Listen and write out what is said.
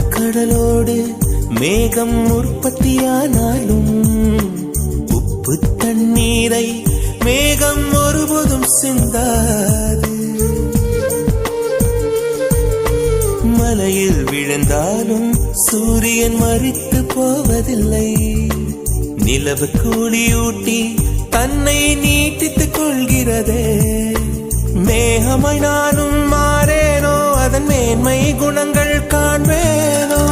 கடலோடு மேகம் உற்பத்தியானாலும் உப்பு தண்ணீரை மேகம் ஒருபோதும் சிந்தாது. மலையில் விழுந்தாலும் சூரியன் மரித்து போவதில்லை. நிலவு கூலியூட்டி தன்னை நீட்டித்துக் கொள்கிறதே. மேகமாய் நானும் மாறேனோ, அதன் மேன்மை குணங்கள் காண்பேனோ.